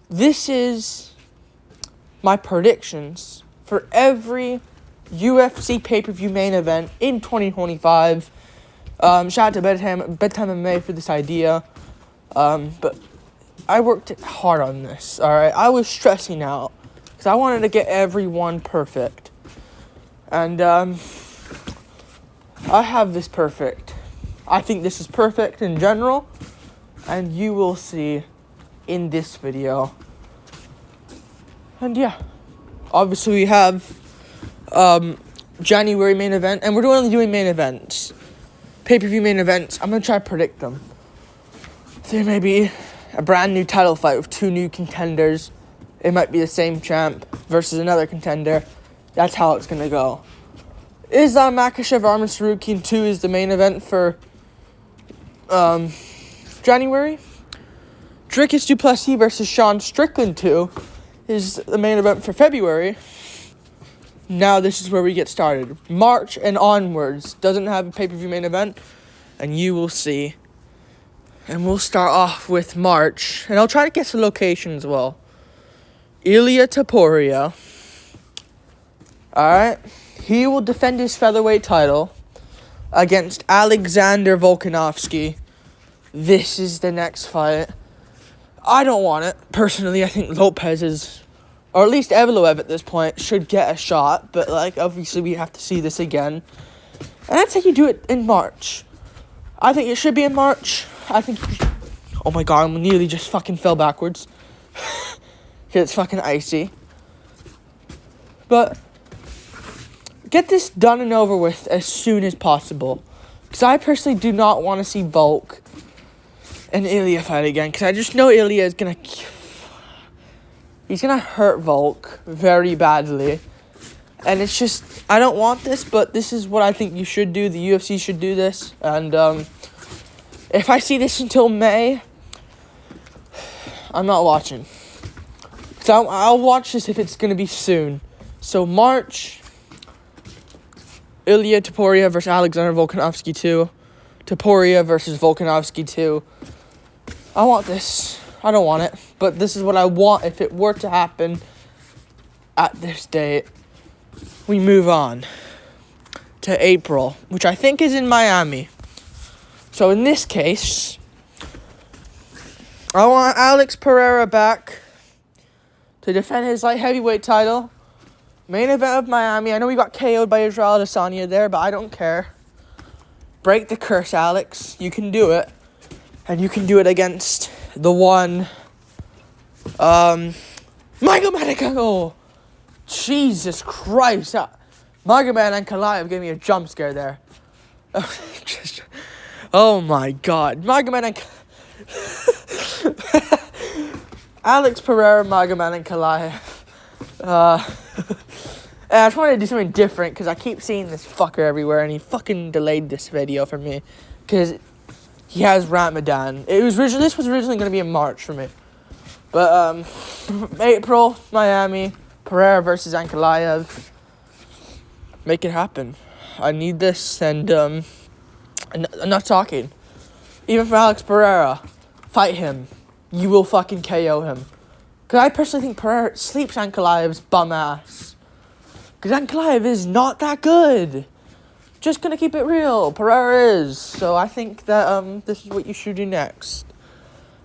this is my predictions for every UFC pay-per-view main event in 2025. Shout out to Bedtime MMA for this idea. But I worked hard on this, alright? I was stressing out because I wanted to get everyone perfect. And I have this perfect. I think this is perfect in general, and you will see in this video. And yeah, obviously we have January main event, and we're only doing main events, pay-per-view main events. I'm gonna try to predict them. There may be a brand new title fight with two new contenders. It might be the same champ versus another contender. That's how it's gonna go. Islam Makhachev Arman Tsarukyan 2 is the main event for January. Dricus du Plessis versus Sean Strickland 2 is the main event for February. Now this is where we get started. March and onwards doesn't have a pay-per-view main event, and you will see. And we'll start off with March, and I'll try to guess the location as well. Ilia Topuria. Alright. He will defend his featherweight title against Alexander Volkanovski. This is the next fight. I don't want it. Personally, I think Lopez is, or at least Evloev at this point, should get a shot. But, obviously we have to see this again. And I'd say you do it in March. I think it should be in March. I think... Oh my god, I nearly just fucking fell backwards. Because it's fucking icy. But... get this done and over with as soon as possible. Because I personally do not want to see Volk and Ilia fight again. Because I just know Ilia is going to... he's going to hurt Volk very badly. And it's just... I don't want this, but this is what I think you should do. The UFC should do this. And if I see this until May, I'm not watching. So I'll watch this if it's going to be soon. So March... Ilia Topuria versus Alexander Volkanovski 2. Topuria versus Volkanovski 2. I want this. I don't want it. But this is what I want if it were to happen at this date. We move on to April, which I think is in Miami. So in this case, I want Alex Pereira back to defend his light heavyweight title. Main event of Miami. I know we got KO'd by Israel Adesanya there, but I don't care. Break the curse, Alex. You can do it. And you can do it against the one... Magomed. Oh, Jesus Christ. Magomed and Chimaev gave me a jump scare there. Oh my god. Magomed and... Alex Pereira, Magomed and Chimaev. I just wanted to do something different because I keep seeing this fucker everywhere, and he fucking delayed this video for me because he has Ramadan. This was originally going to be in March for me, but April, Miami, Pereira versus Ankalaev. Make it happen. I need this, and I'm not talking. Even for Alex Pereira, fight him. You will fucking KO him. Because I personally think Pereira sleeps Ankalaev's bum ass. Because Ankalaev is not that good. Just gonna keep it real. Pereira is. So I think that this is what you should do next.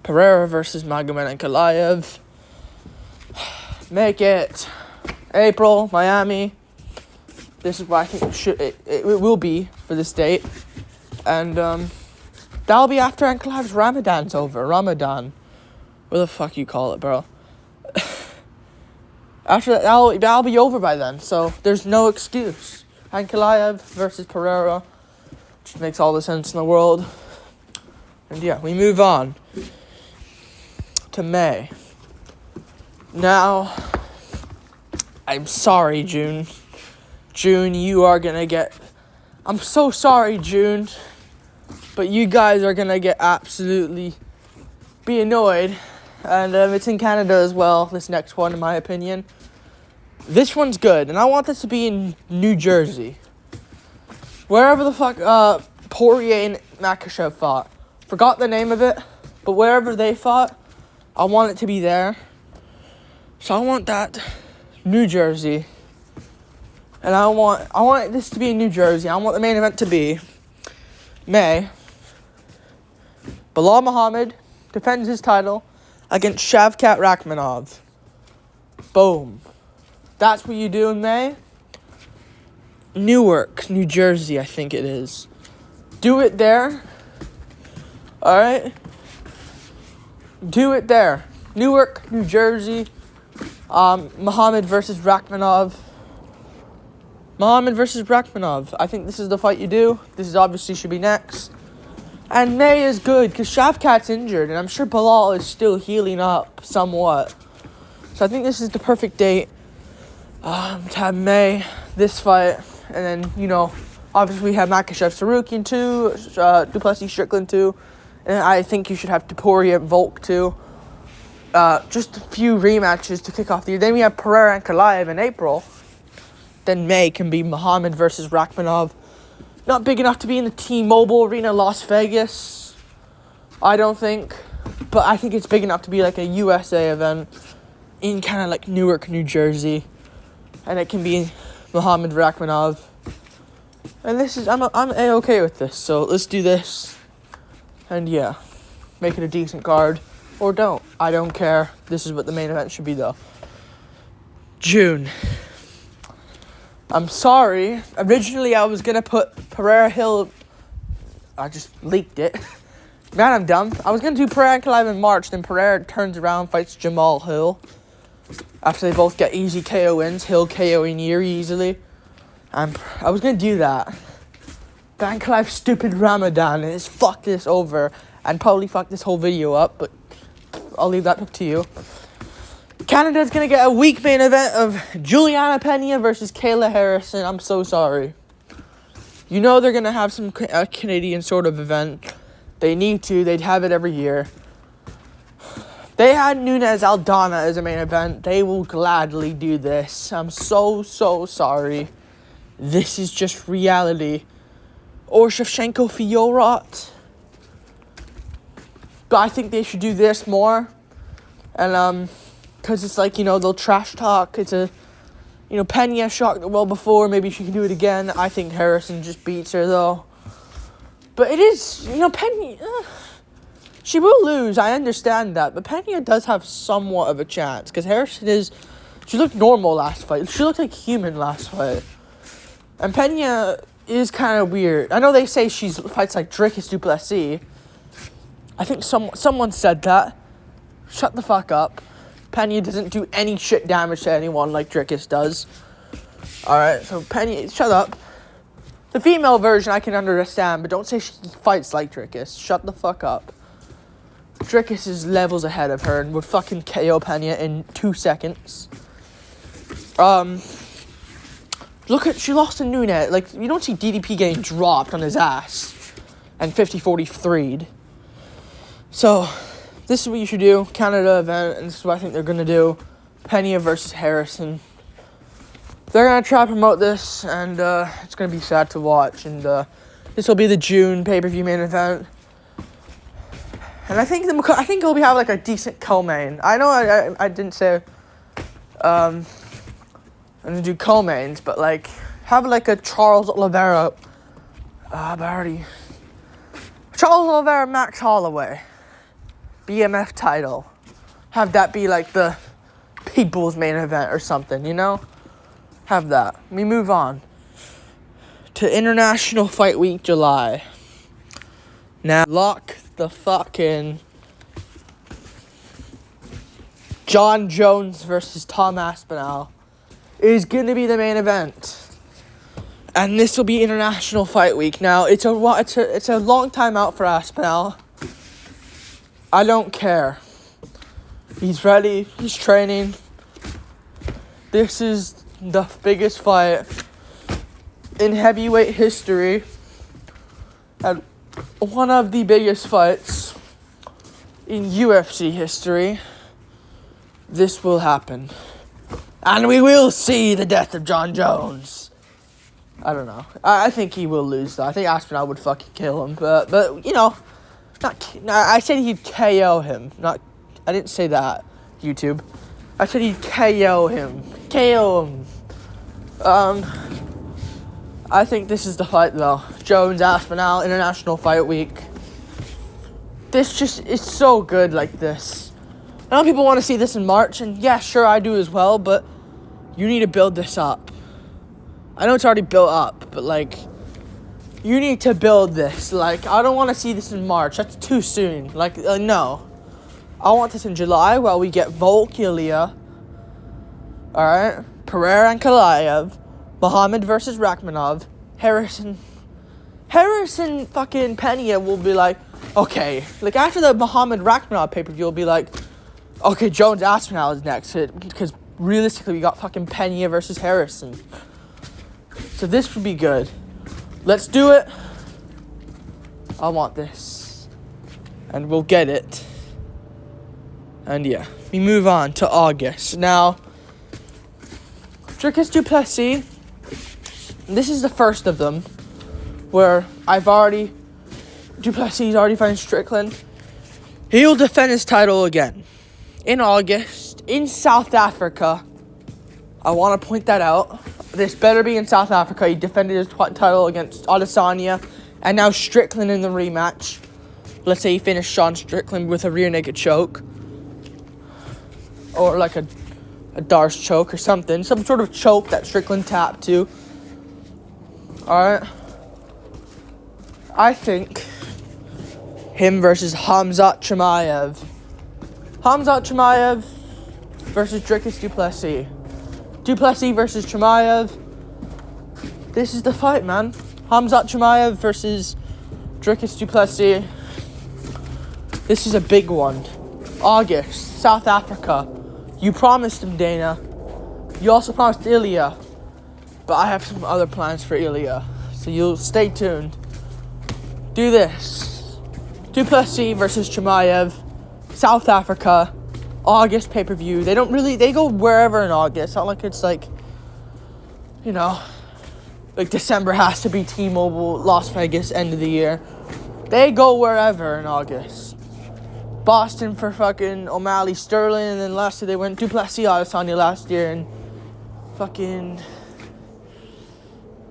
Pereira versus Magomed Ankalaev. Make it April, Miami. This is what I think it will be for this date. And that'll be after Ankalaev's Ramadan's over. Ramadan. What the fuck you call it, bro? After that, that'll be over by then, so there's no excuse. Ankalaev versus Pereira, which makes all the sense in the world. And yeah, we move on to May. Now, I'm sorry, June. June, you are gonna get... I'm so sorry, June. But you guys are gonna get absolutely... be annoyed. And it's in Canada as well, this next one, in my opinion. This one's good, and I want this to be in New Jersey. Wherever the fuck Poirier and Makhachev fought. Forgot the name of it, but wherever they fought, I want it to be there. So I want that New Jersey. And I want this to be in New Jersey. I want the main event to be May. Bilal Muhammad defends his title against Shavkat Rakhmonov. Boom. That's what you do in May. Newark, New Jersey, I think it is. Do it there. Alright? Do it there. Newark, New Jersey. Muhammad versus Rakhmonov. Muhammad versus Rakhmonov. I think this is the fight you do. This is obviously should be next. And May is good because Shavkat's injured. And I'm sure Bilal is still healing up somewhat. So I think this is the perfect date to have May, this fight. And then, you know, obviously we have Makhachev Sarukian too. Plessis Strickland too. And I think you should have Topuria Volk too. Just a few rematches to kick off the year. Then we have Pereira and Chimaev in April. Then May can be Muhammad versus Rakhmonov. Not big enough to be in the T-Mobile Arena, Las Vegas, I don't think. But I think it's big enough to be like a USA event in kind of like Newark, New Jersey. And it can be Muhammad Rakhmonov. And this is, I'm A-okay with this. So let's do this. And yeah, make it a decent card. Or don't. I don't care. This is what the main event should be though. June. I'm sorry. Originally, I was going to put Pereira Hill. I just leaked it. Man, I'm dumb. I was going to do Pereira and Chimaev in March. Then Pereira turns around, fights Jamal Hill. After they both get easy KO wins. Hill KOing Yuri easily. I was going to do that. But Chimaev's stupid Ramadan. And it's fucked this over. And probably fucked this whole video up. But I'll leave that up to you. Canada's going to get a weak main event of Juliana Pena versus Kayla Harrison. I'm so sorry. You know they're going to have some Canadian sort of event. They need to. They'd have it every year. They had Nunes Aldana as a main event. They will gladly do this. I'm so sorry. This is just reality. Or Shevchenko Fiorot. But I think they should do this more. And, because it's like, you know, they'll trash talk. It's a, you know, Pena shocked the world before. Maybe she can do it again. I think Harrison just beats her, though. But it is, you know, Pena, she will lose. I understand that. But Pena does have somewhat of a chance. Because Harrison is, she looked normal last fight. She looked like human last fight. And Pena is kind of weird. I know they say she fights like Dricus du Plessis. I think someone said that. Shut the fuck up. Pena doesn't do any shit damage to anyone like Dricus does. Alright, so Pena, shut up. The female version I can understand, but don't say she fights like Dricus. Shut the fuck up. Dricus is levels ahead of her and would fucking KO Pena in 2 seconds. Look at, she lost to Nunes. Like, you don't see DDP getting dropped on his ass and 50-43'd. So, this is what you should do. Canada event, and this is what I think they're going to do. Pena versus Harrison. They're going to try to promote this, and it's going to be sad to watch. And this will be the June pay-per-view main event. And I think it'll be have like a decent co-main. I know I didn't say I'm going to do co-mains, but like have like a Charles Oliveira. Charles Oliveira, Max Holloway. BMF title. Have that be like the people's main event or something, you know? Have that. We move on to International Fight Week July. Now, lock the fucking John Jones versus Tom Aspinall is going to be the main event. And this will be International Fight Week. Now, it's a long time out for Aspinall. I don't care. He's ready. He's training. This is the biggest fight in heavyweight history. And one of the biggest fights in UFC history. This will happen. And we will see the death of John Jones. I don't know. I think he will lose, though. I think Aspinall would fucking kill him. But you know... I said he'd KO him. I didn't say that, YouTube. I said he'd KO him. KO him. I think this is the fight, though. Jones, Aspinall, International Fight Week. This just is so good like this. I know people want to see this in March, and yeah, sure, I do as well, but you need to build this up. I know it's already built up, but, like, you need to build this. Like, I don't want to see this in March. That's too soon. Like, no. I want this in July while we get Volk, Ilya. Alright? Pereira and Chimaev. Muhammad versus Rakhmonov. Harrison fucking Pena will be like, okay. Like, after the Muhammad Rakhmonov pay-per-view, will be like, okay, Jones Aspinall is next. Because realistically, we got fucking Pena versus Harrison. So this would be good. Let's do it. I want this. And we'll get it. And yeah, we move on to August. Now, Dricus du Plessis. This is the first of them. Where Du Plessis already fighting Strickland. He'll defend his title again. In August. In South Africa. I want to point that out. This better be in South Africa. He defended his title against Adesanya. And now Strickland in the rematch. Let's say he finished Sean Strickland with a rear naked choke. Or like a Darce choke or something. Some sort of choke that Strickland tapped to. Alright. I think him versus Khamzat Chimaev. Khamzat Chimaev versus Dricus du Plessis. Du Plessis versus Chimaev. This is the fight, man. Khamzat Chimaev versus Dricus du Plessis. This is a big one. August, South Africa. You promised him, Dana. You also promised Ilya. But I have some other plans for Ilya. So you'll stay tuned. Do this. Du Plessis versus Chimaev. South Africa. August pay-per-view. They go wherever in August. Not like it's like, you know, like December has to be T-Mobile, Las Vegas, end of the year. They go wherever in August. Boston for fucking O'Malley, Sterling, and then last year they went Du Plessis Adesanya last year, and fucking,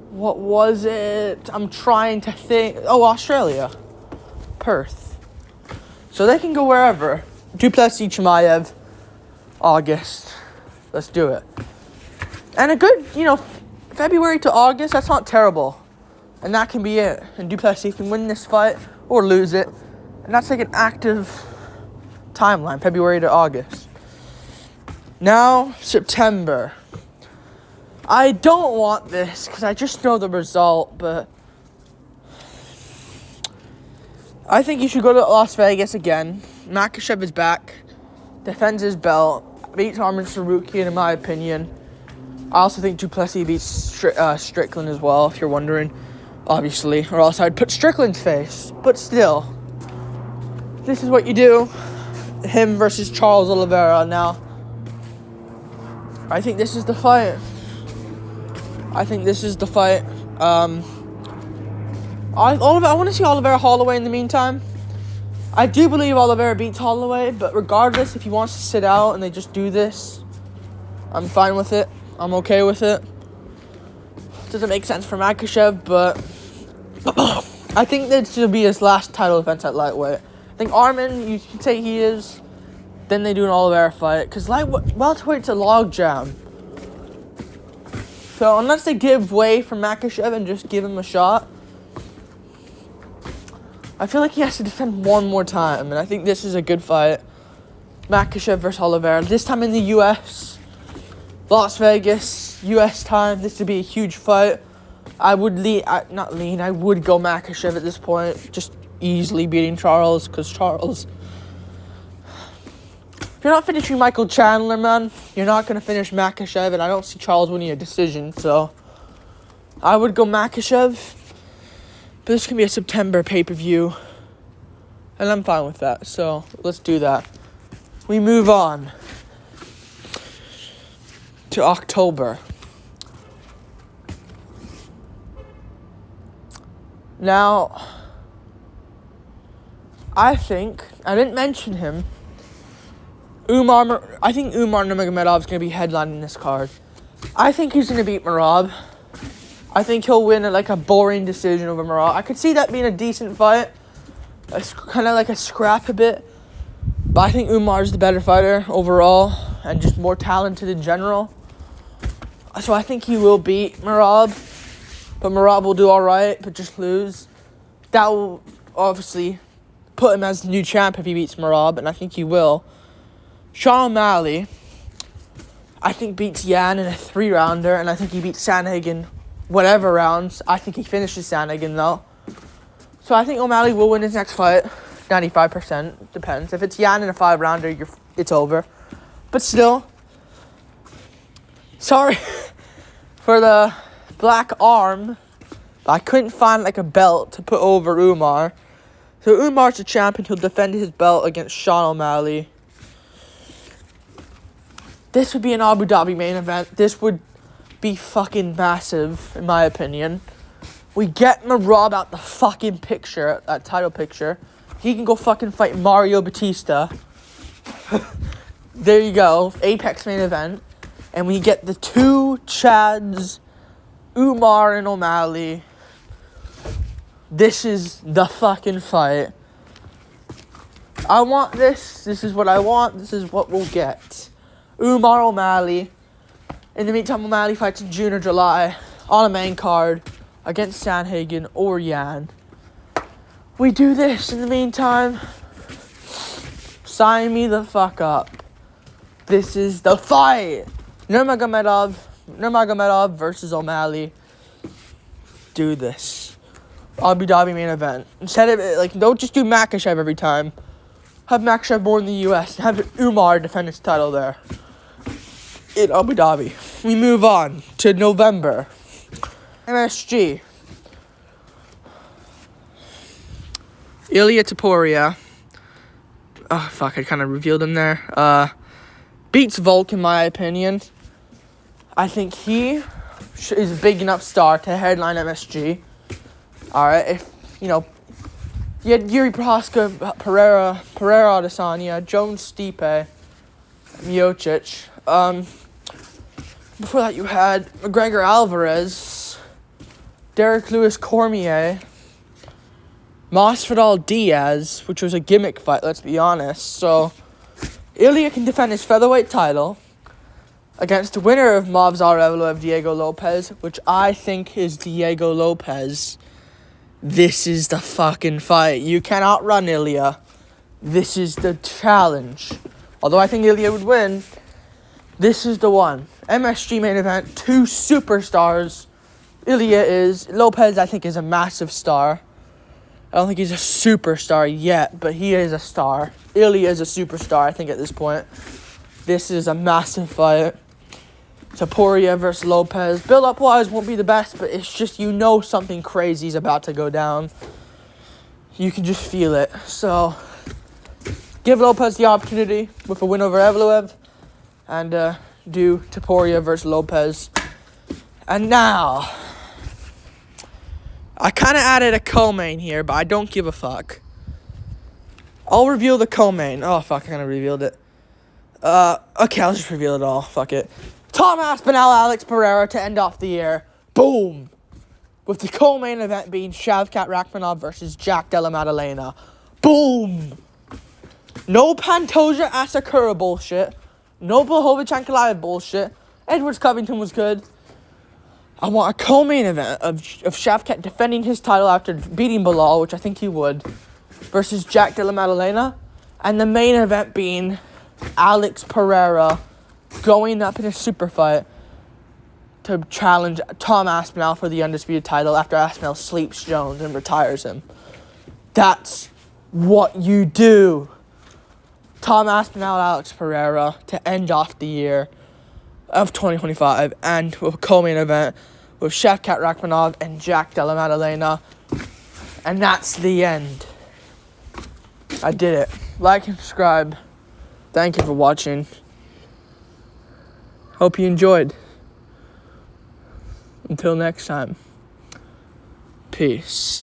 what was it? I'm trying to think. Oh, Australia. Perth. So they can go wherever. Du Plessis, Chimaev, August. Let's do it. And a good, February to August, that's not terrible. And that can be it. And Du Plessis can win this fight or lose it. And that's like an active timeline, February to August. Now, September. I don't want this because I just know the result, but I think you should go to Las Vegas again. Makhachev is back, defends his belt, beats Arman Sarukian in my opinion. I also think Du Plessis beats Strickland as well, if you're wondering, obviously, or else I'd put Strickland's face. But still, this is what you do. Him versus Charles Oliveira now. I think this is the fight. I want to see Oliveira Holloway in the meantime. I do believe Oliveira beats Holloway, but regardless, if he wants to sit out and they just do this, I'm fine with it. I'm okay with it. Doesn't make sense for Makhachev, but I think this should be his last title defense at lightweight. I think Arman, you can say he is. Then they do an Oliveira fight, because welterweight's a logjam. So unless they give way for Makhachev and just give him a shot, I feel like he has to defend one more time, and I think this is a good fight. Makhachev versus Oliveira. This time in the U.S. Las Vegas, U.S. time. This would be a huge fight. I would I would go Makhachev at this point. Just easily beating Charles, because Charles... If you're not finishing Michael Chandler, man, you're not going to finish Makhachev, and I don't see Charles winning a decision, so I would go Makhachev. But this can be a September pay-per-view, and I'm fine with that, so let's do that. We move on to October. Now, I think, I didn't mention him, I think Umar Nurmagomedov's going to be headlining this card. I think he's going to beat Merab. I think he'll win a boring decision over Merab. I could see that being a decent fight. It's kind of like a scrap a bit. But I think Umar's the better fighter overall and just more talented in general. So I think he will beat Merab. But Merab will do all right, but just lose. That will obviously put him as the new champ if he beats Merab, and I think he will. Sean O'Malley, I think, beats Yan in a 3-rounder, and I think he beats Sandhagen whatever rounds. I think he finishes Sandhagen, though. So I think O'Malley will win his next fight. 95%. Depends. If it's Yan in a 5-rounder, it's over. But still, sorry for the black arm. But I couldn't find a belt to put over Umar. So Umar's the champion. He'll defend his belt against Sean O'Malley. This would be an Abu Dhabi main event. This would be fucking massive, in my opinion. We get Merab out the fucking picture, that title picture. He can go fucking fight Mario Batista. There you go. Apex main event. And we get the two Chads, Umar and O'Malley. This is the fucking fight. I want this. This is what I want. This is what we'll get. Umar O'Malley. In the meantime, O'Malley fights in June or July on a main card against Sandhagen or Yan. We do this in the meantime. Sign me the fuck up. This is the fight. Nurmagomedov versus O'Malley. Do this. Abu Dhabi main event. Instead of don't just do Makhachev every time. Have Makhachev born in the U.S. Have Umar defend his title there. In Abu Dhabi. We move on to November. MSG. Ilia Topuria. Oh, fuck, I kind of revealed him there. Beats Volk, in my opinion. I think he is a big enough star to headline MSG. Alright, if, you had Yuri Prohaska, Pereira Adesanya, Jones Stipe, Miocic. Before that, you had McGregor Alvarez, Derek Lewis Cormier, Masvidal Diaz, which was a gimmick fight, let's be honest. So, Ilia can defend his featherweight title against the winner of Movsar Evloev, Diego Lopez, which I think is Diego Lopez. This is the fucking fight. You cannot run Ilia. This is the challenge. Although I think Ilia would win, this is the one. MSG main event, two superstars. Ilia is. Lopez, I think, is a massive star. I don't think he's a superstar yet, but he is a star. Ilia is a superstar, I think, at this point. This is a massive fight. Topuria versus Lopez. Build-up wise won't be the best, but it's just something crazy is about to go down. You can just feel it. So, give Lopez the opportunity with a win over Evloev. And do Topuria versus Lopez. And now, I kind of added a co-main here, but I don't give a fuck. I'll reveal the co-main. Oh, fuck, I kind of revealed it. Okay, I'll just reveal it all. Fuck it. Tom Aspinall, Alex Pereira to end off the year. Boom. With the co-main event being Shavkat Rakhmonov versus Jack Della Maddalena. Boom. No Pantoja Asakura bullshit. No Blachowicz Ankalaev bullshit. Edwards Covington was good. I want a co-main event of Shavkat defending his title after beating Bilal, which I think he would, versus Jack Della Maddalena. And the main event being Alex Pereira going up in a super fight to challenge Tom Aspinall for the undisputed title after Aspinall sleeps Jones and retires him. That's what you do. Tom Aspinall, Alex Pereira to end off the year of 2025, and with a co-main event with Shavkat Rakhmonov and Jack Della Maddalena. And that's the end. I did it. Like and subscribe. Thank you for watching. Hope you enjoyed. Until next time. Peace.